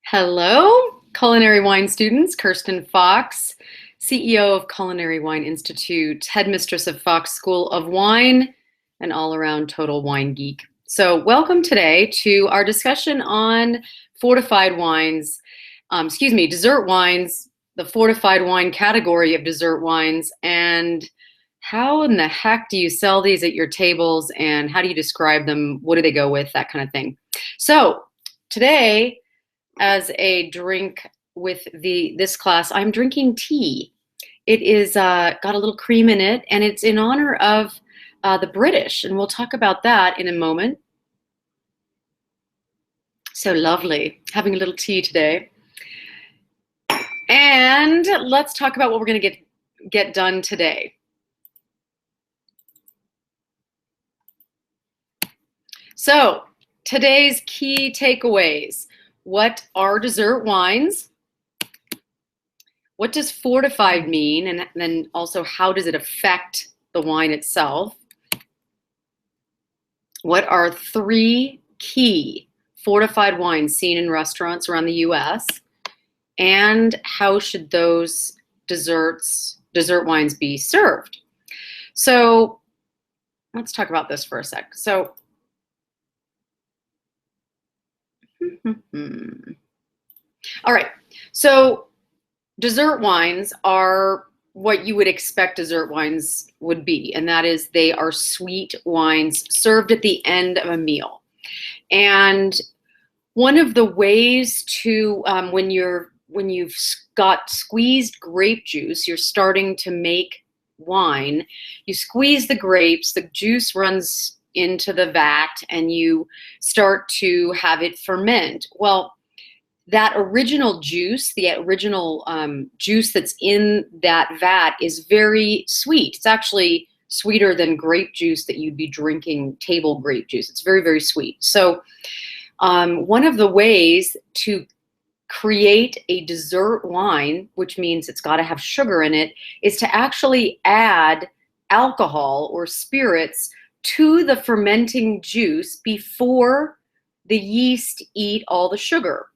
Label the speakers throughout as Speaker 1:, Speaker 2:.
Speaker 1: Hello, Culinary Wine students. Kirsten Fox, CEO of Culinary Wine Institute, headmistress of Fox School of Wine, and all-around total wine geek. So welcome today to our discussion on fortified wines, dessert wines, the fortified wine category of dessert wines, and how in the heck do you sell these at your tables, and how do you describe them? What do they go with? That kind of thing. So today, as a drink with this class, I'm drinking tea. It is got a little cream in it, and it's in honor of the British, and we'll talk about that in a moment. So lovely, having a little tea today. And let's talk about what we're going to get done today. So today's key takeaways. What are dessert wines? What does fortified mean? And then also, how does it affect the wine itself? What are 3 key fortified wines seen in restaurants around the US? And how should those dessert wines be served? So let's talk about this for a sec. So all right, so dessert wines are what you would expect dessert wines would be, and that is they are sweet wines served at the end of a meal. And one of the ways to, when you've got squeezed grape juice, you're starting to make wine, you squeeze the grapes, the juice runs into the vat, and you start to have it ferment. Well, that original juice, the original juice that's in that vat is very sweet. It's actually sweeter than grape juice that you'd be drinking, table grape juice. It's very, very sweet. So one of the ways to create a dessert wine, which means it's got to have sugar in it, is to actually add alcohol or spirits to the fermenting juice before the yeast eat all the sugar.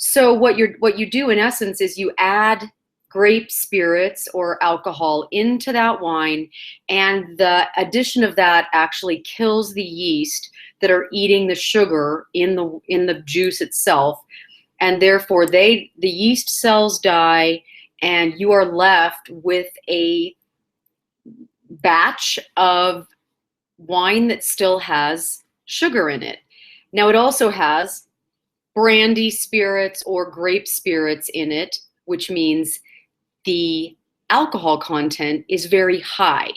Speaker 1: So what you do in essence is you add grape spirits or alcohol into that wine, and the addition of that actually kills the yeast that are eating the sugar in the juice itself, and therefore the yeast cells die, and you are left with a batch of wine that still has sugar in it. Now it also has brandy spirits or grape spirits in it, which means the alcohol content is very high,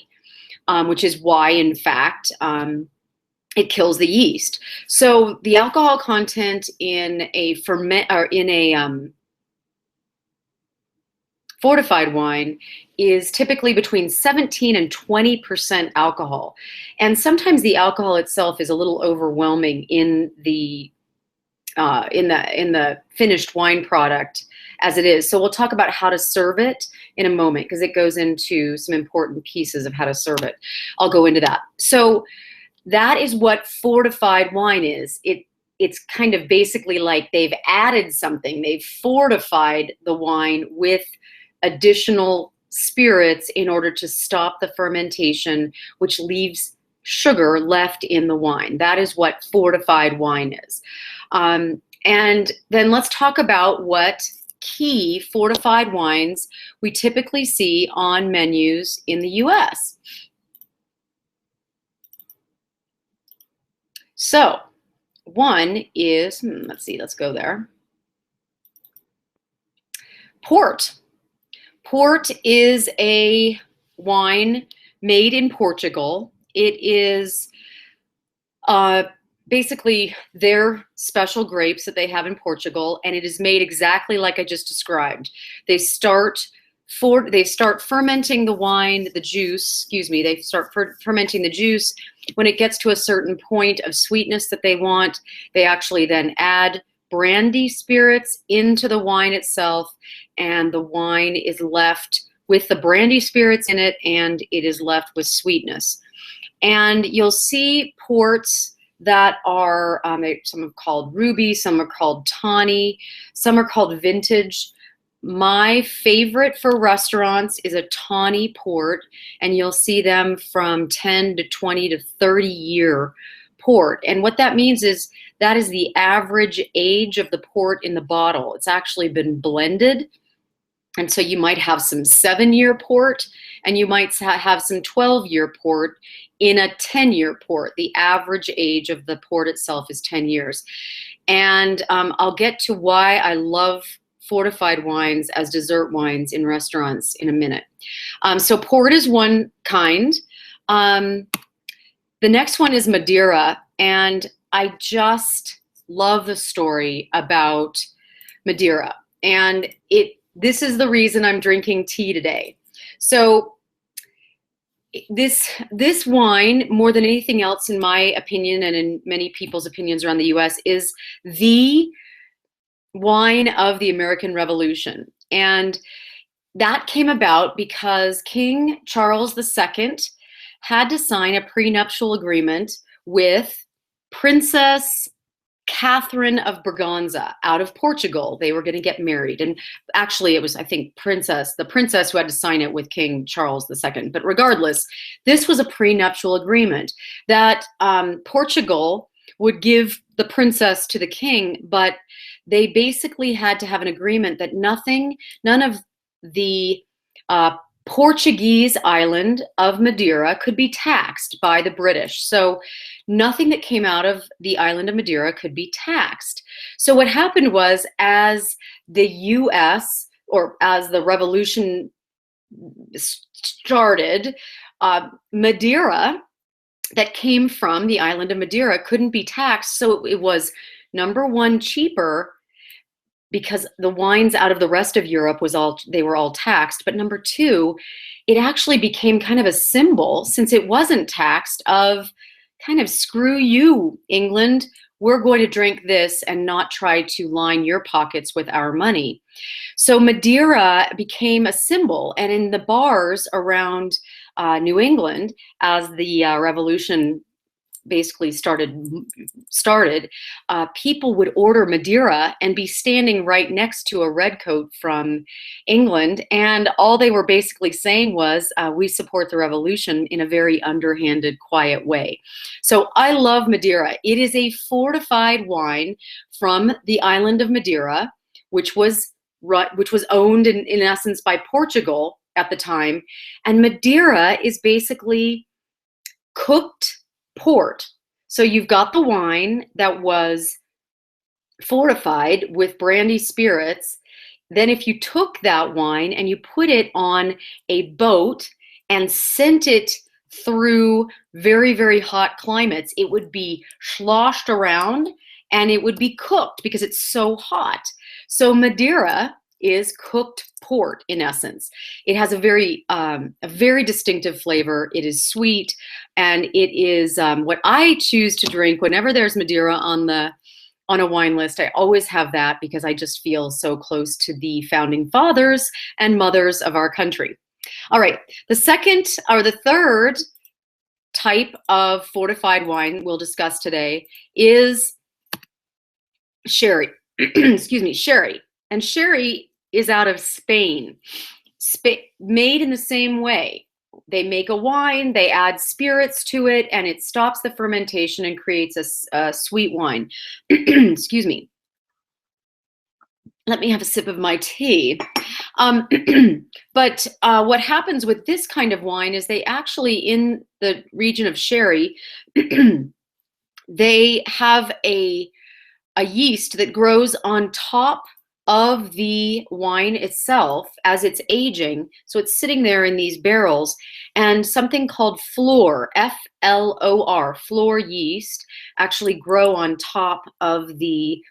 Speaker 1: which is why, in fact, it kills the yeast. So the alcohol content in a fortified wine is typically between 17 and 20% alcohol. And sometimes the alcohol itself is a little overwhelming in the finished wine product as it is. So we'll talk about how to serve it in a moment, because it goes into some important pieces of how to serve it. I'll go into that. So that is what fortified wine is. It's kind of basically like they've added something. They've fortified the wine with additional spirits in order to stop the fermentation, which leaves sugar left in the wine. That is what fortified wine is. And then let's talk about what key fortified wines we typically see on menus in the US. So one is, let's go there. Port. Port is a wine made in Portugal. It is basically their special grapes that they have in Portugal, and it is made exactly like I just described. They start fermenting the wine, the juice, they start fermenting the juice. When it gets to a certain point of sweetness that they want, they actually then add brandy spirits into the wine itself, and the wine is left with the brandy spirits in it, and it is left with sweetness. And you'll see ports that are, some are called ruby, some are called tawny, some are called vintage. My favorite for restaurants is a tawny port, and you'll see them from 10 to 20 to 30 year port. And what that means is that is the average age of the port in the bottle. It's actually been blended. And so you might have some 7-year port, and you might have some 12-year port in a 10-year port. The average age of the port itself is 10 years. And I'll get to why I love fortified wines as dessert wines in restaurants in a minute. So port is one kind. The next one is Madeira, and I just love the story about Madeira. And this is the reason I'm drinking tea today. So this wine, more than anything else, in my opinion, and in many people's opinions around the US, is the wine of the American Revolution. And that came about because King Charles II had to sign a prenuptial agreement with Princess Catherine of Braganza out of Portugal. They were going to get married. And actually it was, I think, the princess who had to sign it with King Charles II. But regardless, this was a prenuptial agreement that Portugal would give the princess to the king, but they basically had to have an agreement that none of the Portuguese island of Madeira could be taxed by the British. So nothing that came out of the island of Madeira could be taxed. So what happened was, as the US, or as the revolution started, Madeira that came from the island of Madeira couldn't be taxed. So it was, number one, cheaper, because the wines out of the rest of Europe they were all taxed. But number two, it actually became kind of a symbol, since it wasn't taxed, of kind of, screw you, England, we're going to drink this and not try to line your pockets with our money. So Madeira became a symbol, and in the bars around New England, as the revolution basically started, people would order Madeira and be standing right next to a redcoat from England, and all they were basically saying was, we support the revolution, in a very underhanded, quiet way. So I love Madeira. It is a fortified wine from the island of Madeira, which was owned in essence by Portugal at the time. And Madeira is basically cooked port. So you've got the wine that was fortified with brandy spirits. Then if you took that wine and you put it on a boat and sent it through very, very hot climates, it would be sloshed around and it would be cooked because it's so hot. So Madeira is cooked port, in essence. It has a very distinctive flavor. It is sweet, and it is what I choose to drink whenever there's Madeira on a wine list. I always have that because I just feel so close to the founding fathers and mothers of our country. All right, the third type of fortified wine we'll discuss today is sherry. Excuse me, sherry. And sherry is out of Spain, made in the same way. They make a wine, they add spirits to it, and it stops the fermentation and creates a sweet wine. Excuse me. Let me have a sip of my tea. But what happens with this kind of wine is, they actually, in the region of sherry, they have a yeast that grows on top of the wine itself as it's aging. So it's sitting there in these barrels, and something called flor, F-L-O-R, flor yeast, actually grow on top of the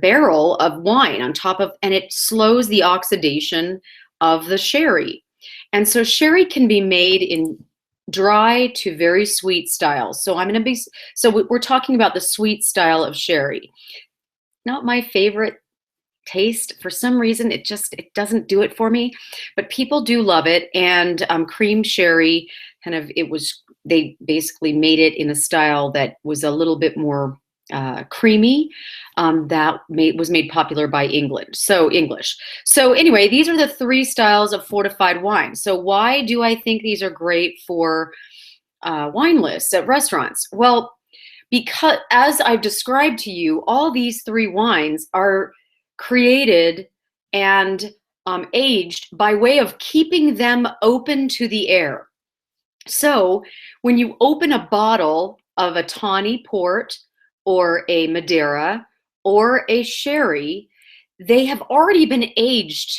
Speaker 1: barrel of wine, and it slows the oxidation of the sherry. And so sherry can be made in dry to very sweet styles. So we're talking about the sweet style of sherry. Not my favorite taste. For some reason, it doesn't do it for me, but people do love it. And cream sherry, it was they basically made it in a style that was a little bit more creamy, was made popular by English. So anyway, these are the three styles of fortified wine. So why do I think these are great for wine lists at restaurants? Well, because as I've described to you, all these three wines are created and aged by way of keeping them open to the air. So when you open a bottle of a tawny port or a Madeira or a sherry, they have already been aged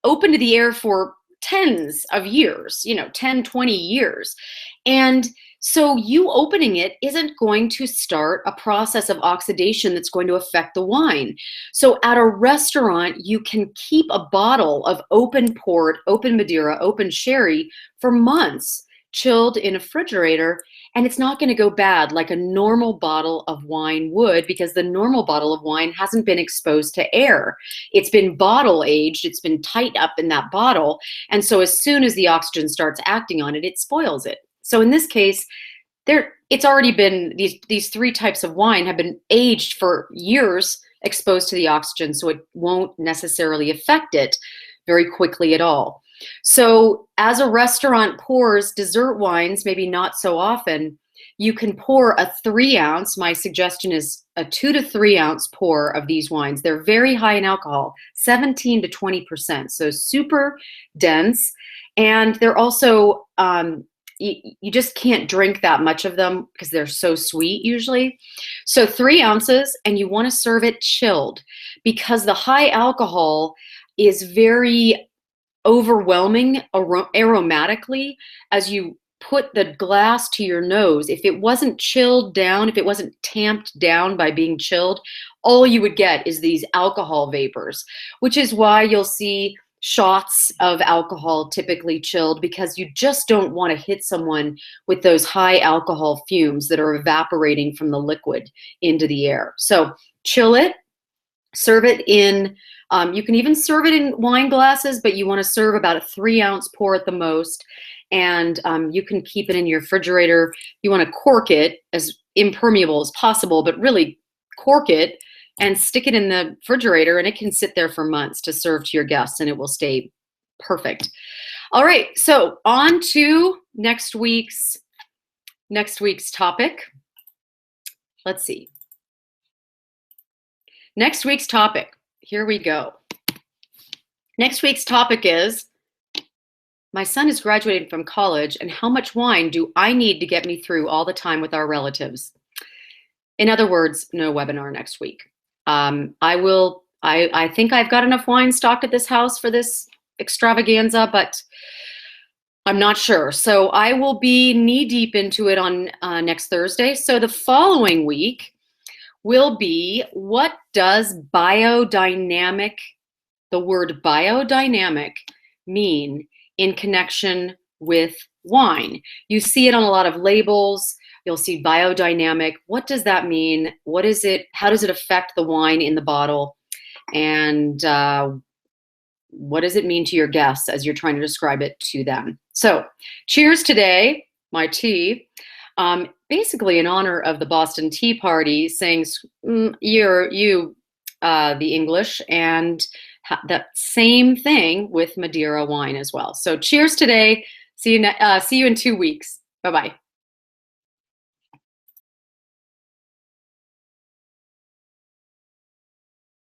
Speaker 1: open to the air for tens of years, 10, 20 years. And so you opening it isn't going to start a process of oxidation that's going to affect the wine. So at a restaurant, you can keep a bottle of open port, open Madeira, open sherry for months, chilled in a refrigerator, and it's not going to go bad like a normal bottle of wine would, because the normal bottle of wine hasn't been exposed to air. It's been bottle aged, it's been tight up in that bottle, and so as soon as the oxygen starts acting on it, it spoils it. So in this case, it's already been, these three types of wine have been aged for years, exposed to the oxygen, so it won't necessarily affect it very quickly at all. So as a restaurant pours dessert wines, maybe not so often, you can pour a 3-ounce. My suggestion is a 2 to 3 ounce pour of these wines. They're very high in alcohol, 17 to 20%, so super dense. And they're also, you just can't drink that much of them because they're so sweet usually. So 3 ounces, and you want to serve it chilled, because the high alcohol is very overwhelming aromatically as you put the glass to your nose. If it wasn't chilled down, if it wasn't tamped down by being chilled, all you would get is these alcohol vapors, which is why you'll see shots of alcohol typically chilled, because you just don't want to hit someone with those high alcohol fumes that are evaporating from the liquid into the air. So chill it, serve it in, you can even serve it in wine glasses, but you want to serve about a 3-ounce pour at the most. And you can keep it in your refrigerator. You want to cork it as impermeable as possible, but really cork it and stick it in the refrigerator, and it can sit there for months to serve to your guests, and it will stay perfect. All right, so on to next week's topic. Let's see. Next week's topic. Here we go. Next week's topic is, my son is graduating from college, and how much wine do I need to get me through all the time with our relatives? In other words, no webinar next week. I think I've got enough wine stocked at this house for this extravaganza, but I'm not sure. So I will be knee deep into it on next Thursday. So the following week will be, what does biodynamic, the word biodynamic, mean in connection with wine? You see it on a lot of labels. You'll see biodynamic. What does that mean? What is it? How does it affect the wine in the bottle? And what does it mean to your guests as you're trying to describe it to them? So cheers today, my tea. Basically in honor of the Boston Tea Party, saying the English, and that same thing with Madeira wine as well. So cheers today. See you in 2 weeks. Bye-bye.